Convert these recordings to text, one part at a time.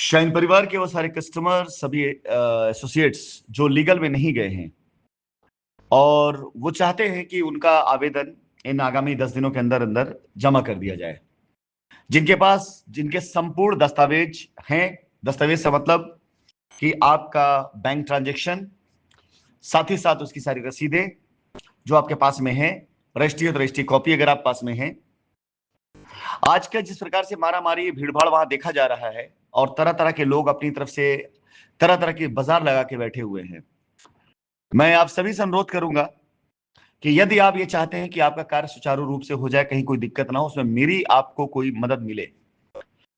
Shine परिवार के वो सारे कस्टमर, सभी एसोसिएट्स जो लीगल में नहीं गए हैं और वो चाहते हैं कि उनका आवेदन इन आगामी 10 दिनों के अंदर अंदर जमा कर दिया जाए। जिनके संपूर्ण दस्तावेज हैं, दस्तावेज से मतलब कि आपका बैंक ट्रांजैक्शन, साथ ही साथ उसकी सारी रसीदें जो आपके पास में है, रजिस्ट्री तो रजिस्ट्री कॉपी अगर आप पास में है। आजकल जिस प्रकार से मारामारी भीड़भाड़ वहां देखा जा रहा है और तरह तरह के लोग अपनी तरफ से तरह तरह के बाजार लगा के बैठे हुए हैं, मैं आप सभी से अनुरोध करूंगा कि यदि आप ये चाहते हैं कि आपका कार्य सुचारू रूप से हो जाए, कहीं कोई दिक्कत ना हो, उसमें मेरी आपको कोई मदद मिले,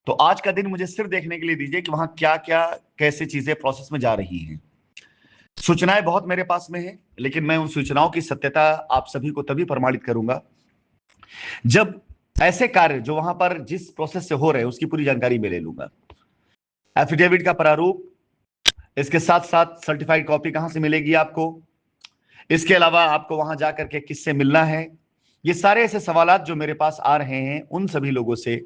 तो आज का दिन मुझे सिर्फ देखने के लिए दीजिए कि वहां क्या क्या कैसे चीजें प्रोसेस में जा रही हैं। सूचनाएं बहुत मेरे पास में है, लेकिन मैं उन सूचनाओं की सत्यता आप सभी को तभी प्रमाणित करूंगा जब ऐसे कार्य जो वहां पर जिस प्रोसेस से हो रहे हैं उसकी पूरी जानकारी मैं ले लूंगा। एफिडेविट का प्रारूप, इसके साथ साथ सर्टिफाइड कॉपी कहां से मिलेगी आपको, इसके अलावा आपको वहां जाकर के किससे मिलना है, ये सारे ऐसे सवालात जो मेरे पास आ रहे हैं उन सभी लोगों से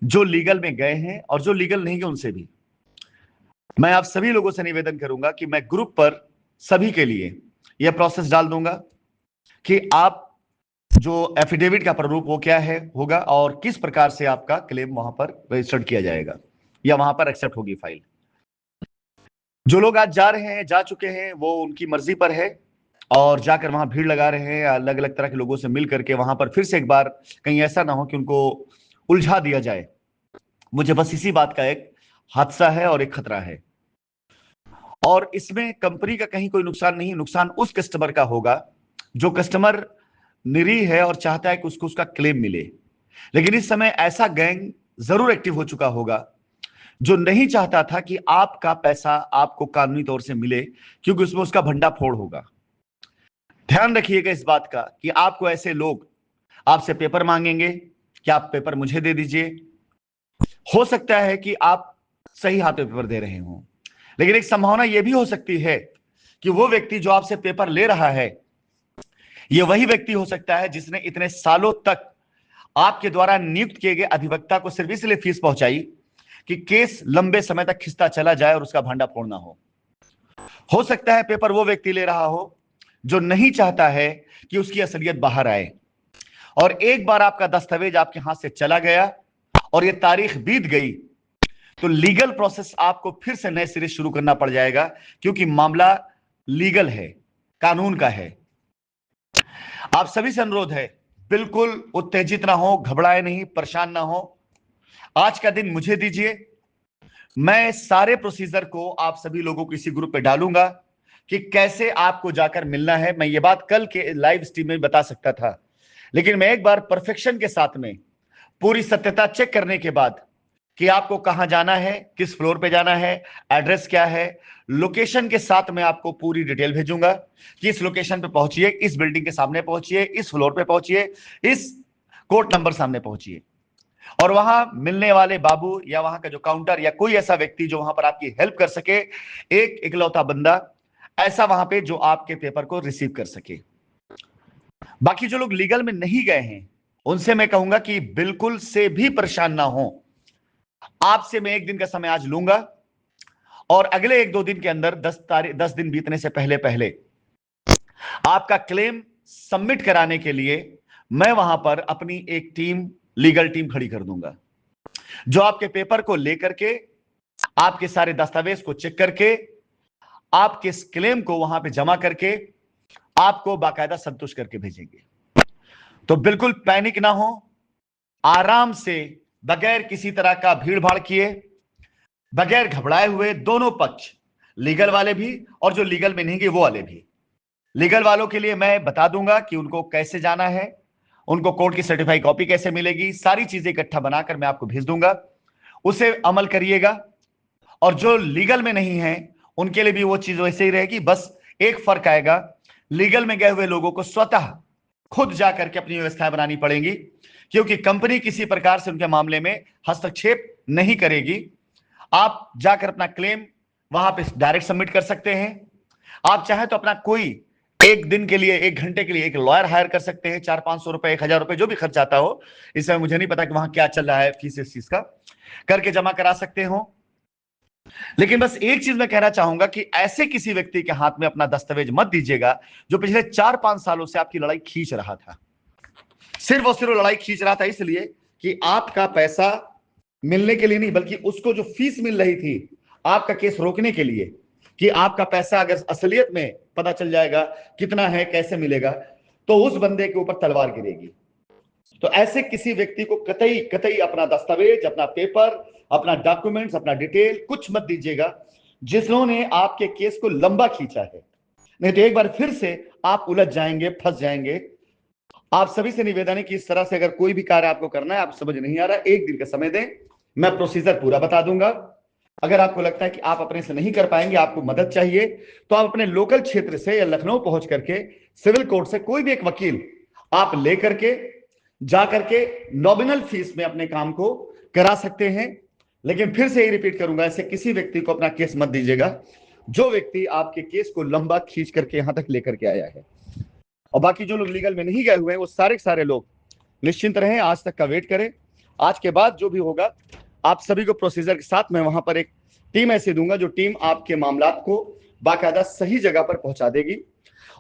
जो लीगल में गए हैं और जो लीगल नहीं गए उनसे भी। मैं आप सभी लोगों से निवेदन करूंगा कि मैं ग्रुप पर सभी के लिए यह प्रोसेस डाल दूंगा कि आप जो एफिडेविट का प्रारूप वो क्या है होगा और किस प्रकार से आपका क्लेम वहां पर रजिस्टर्ड किया जाएगा या वहां पर एक्सेप्ट होगी फाइल। जो लोग आज जा रहे हैं, जा चुके हैं, वो उनकी मर्जी पर है और जाकर वहां भीड़ लगा रहे हैं, अलग अलग तरह के लोगों से मिल करके वहां पर फिर से एक बार कहीं ऐसा ना हो कि उनको उलझा दिया जाए। मुझे बस इसी बात का एक हादसा है और एक खतरा है, और इसमें कंपनी का कहीं कोई नुकसान नहीं, नुकसान उस कस्टमर का होगा जो कस्टमर निरीह है और चाहता है कि उसको उसका क्लेम मिले। लेकिन इस समय ऐसा गैंग जरूर एक्टिव हो चुका होगा जो नहीं चाहता था कि आपका पैसा आपको कानूनी तौर से मिले, क्योंकि उसमें उसका भंडाफोड़ होगा। ध्यान रखिएगा इस बात का कि आपको ऐसे लोग आपसे पेपर मांगेंगे कि आप पेपर मुझे दे दीजिए। हो सकता है कि आप सही हाथ में पेपर दे रहे हो, लेकिन एक संभावना यह भी हो सकती है कि वो व्यक्ति जो आपसे पेपर ले रहा है यह वही व्यक्ति हो सकता है जिसने इतने सालों तक आपके द्वारा नियुक्त किए गए अधिवक्ता को सिर्फ इसलिए फीस पहुंचाई कि केस लंबे समय तक खिंचता चला जाए और उसका भांडा फोड़ना हो सकता है पेपर वो व्यक्ति ले रहा हो जो नहीं चाहता है कि उसकी असलियत बाहर आए, और एक बार आपका दस्तावेज आपके हाथ से चला गया और यह तारीख बीत गई तो लीगल प्रोसेस आपको फिर से नए सिरे शुरू करना पड़ जाएगा, क्योंकि मामला लीगल है, कानून का है। आप सभी से अनुरोध है, बिल्कुल उत्तेजित ना हो, घबराए नहीं, परेशान ना हो। आज का दिन मुझे दीजिए, मैं सारे प्रोसीजर को आप सभी लोगों को इसी ग्रुप पे डालूंगा कि कैसे आपको जाकर मिलना है। मैं ये बात कल के लाइव स्ट्रीम में बता सकता था, लेकिन मैं एक बार परफेक्शन के साथ में पूरी सत्यता चेक करने के बाद कि आपको कहां जाना है, किस फ्लोर पे जाना है, एड्रेस क्या है, लोकेशन के साथ में आपको पूरी डिटेल भेजूंगा कि इस लोकेशन पे पहुंचिए, इस बिल्डिंग के सामने पहुंचिए, इस फ्लोर पे पहुंचिए, इस कोर्ट नंबर सामने पहुंचिए, और वहां मिलने वाले बाबू या वहां का जो काउंटर या कोई ऐसा व्यक्ति जो वहां पर आपकी हेल्प कर सके, एक इकलौता बंदा ऐसा वहां पे जो आपके पेपर को रिसीव कर सके। बाकी जो लोग लीगल में नहीं गए हैं उनसे मैं कहूंगा कि बिल्कुल से भी परेशान ना हो। आपसे मैं एक दिन का समय आज लूंगा और अगले 1-2 दिन के अंदर 10 दिन बीतने से पहले पहले आपका क्लेम सबमिट कराने के लिए मैं वहां पर अपनी एक टीम, लीगल टीम खड़ी कर दूंगा, जो आपके पेपर को लेकर के, आपके सारे दस्तावेज को चेक करके, आपके इस क्लेम को वहां पे जमा करके आपको बाकायदा संतुष्ट करके भेजेंगे। तो बिल्कुल पैनिक ना हो, आराम से, बगैर किसी तरह का भीड़ भाड़ किए, बगैर घबराए हुए, दोनों पक्ष, लीगल वाले भी और जो लीगल में नहीं गए वो वाले भी। लीगल वालों के लिए मैं बता दूंगा कि उनको कैसे जाना है, उनको कोर्ट की सर्टिफाइड कॉपी कैसे मिलेगी, सारी चीजें इकट्ठा बनाकर मैं आपको भेज दूंगा, उसे अमल करिएगा। और जो लीगल में नहीं है उनके लिए भी वो चीज वैसे ही रहेगी, बस एक फर्क आएगा, लीगल में गए हुए लोगों को स्वतः खुद जाकर के अपनी व्यवस्थाएं बनानी पड़ेंगी, क्योंकि कंपनी किसी प्रकार से उनके मामले में हस्तक्षेप नहीं करेगी। आप जाकर अपना क्लेम वहां पे डायरेक्ट सबमिट कर सकते हैं। आप चाहे तो अपना कोई एक दिन के लिए, 1 घंटे के लिए एक लॉयर हायर कर सकते हैं, 400-500 रुपए, 1000 रुपए, जो भी खर्च आता हो। इस समय मुझे नहीं पता कि वहां क्या चल रहा है फीस इस चीज का, करके जमा करा सकते हो। लेकिन बस एक चीज मैं कहना चाहूंगा कि ऐसे किसी व्यक्ति के हाथ में अपना दस्तावेज मत दीजिएगा जो पिछले 4-5 सालों से आपकी लड़ाई खींच रहा था। सिर्फ और सिर्फ लड़ाई खींच रहा था इसलिए कि आपका पैसा मिलने के लिए नहीं, बल्कि उसको जो फीस मिल रही थी आपका केस रोकने के लिए, कि आपका पैसा अगर असलियत में पता चल जाएगा कितना है, कैसे मिलेगा, तो उस बंदे के ऊपर तलवार गिरेगी। तो ऐसे किसी व्यक्ति को कतई कतई अपना दस्तावेज, अपना पेपर, अपना डॉक्यूमेंट्स, अपना डिटेल कुछ मत दीजिएगा जिन्होंने आपके केस को लंबा खींचा है। नहीं तो एक बार फिर से आप उलझ जाएंगे, फंस जाएंगे। आप सभी से निवेदन है कि इस तरह से अगर कोई भी कार्य आपको करना है, आप समझ नहीं आ रहा, एक दिन का समय दें, मैं प्रोसीजर पूरा बता दूंगा। अगर आपको लगता है कि आप अपने से नहीं कर पाएंगे, आपको मदद चाहिए, तो आप अपने लोकल क्षेत्र से या लखनऊ पहुंच करके सिविल कोर्ट से कोई भी एक वकील आप लेकर के जा करके नॉमिनल फीस में अपने काम को करा सकते हैं। लेकिन फिर से ही रिपीट करूंगा, ऐसे किसी व्यक्ति को अपना केस मत दीजिएगा जो व्यक्ति आपके केस को लंबा खींच करके यहां तक लेकर के आया है। और बाकी जो लोग लीगल में नहीं गए हुए हैं वो सारे के सारे लोग निश्चिंत रहें, आज तक का वेट करें। आज के बाद जो भी होगा आप सभी को प्रोसीजर के साथ मैं वहां पर एक टीम ऐसे दूंगा जो टीम आपके मामलात को बाकायदा सही जगह पर पहुंचा देगी।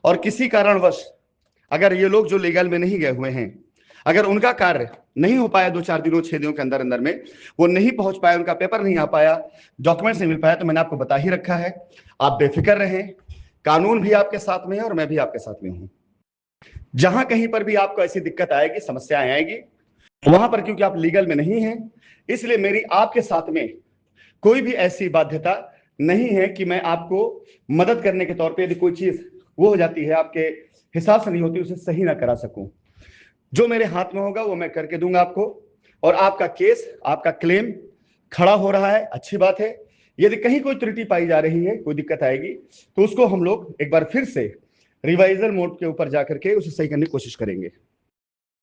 और किसी कारणवश अगर ये लोग जो लीगल में नहीं गए हुए हैं, अगर उनका कार्य नहीं हो पाया 2-4 दिनों 6 दिनों के अंदर अंदर में, वो नहीं पहुंच पाया, उनका पेपर नहीं आ पाया, डॉक्यूमेंट्स नहीं मिल पाया, तो मैंने आपको बता ही रखा है, आप बेफिक्र रहें, कानून भी आपके साथ में है और मैं भी आपके साथ में हूं। जहां कहीं पर भी आपको ऐसी दिक्कत आएगी, समस्याएं आएगी, वहां पर क्योंकि आप लीगल में नहीं हैं, इसलिए मेरी आपके साथ में कोई भी ऐसी बाध्यता नहीं है कि मैं आपको मदद करने के तौर पे यदि कोई चीज वो हो जाती है आपके हिसाब से नहीं होती, उसे सही ना करा सकूं। जो मेरे हाथ में होगा वो मैं करके दूंगा आपको। और आपका केस, आपका क्लेम खड़ा हो रहा है, अच्छी बात है। यदि कहीं कोई त्रुटि पाई जा रही है, कोई दिक्कत आएगी, तो उसको हम लोग एक बार फिर से रिवाइजल मोड के ऊपर जाकर के उसे सही करने की कोशिश करेंगे।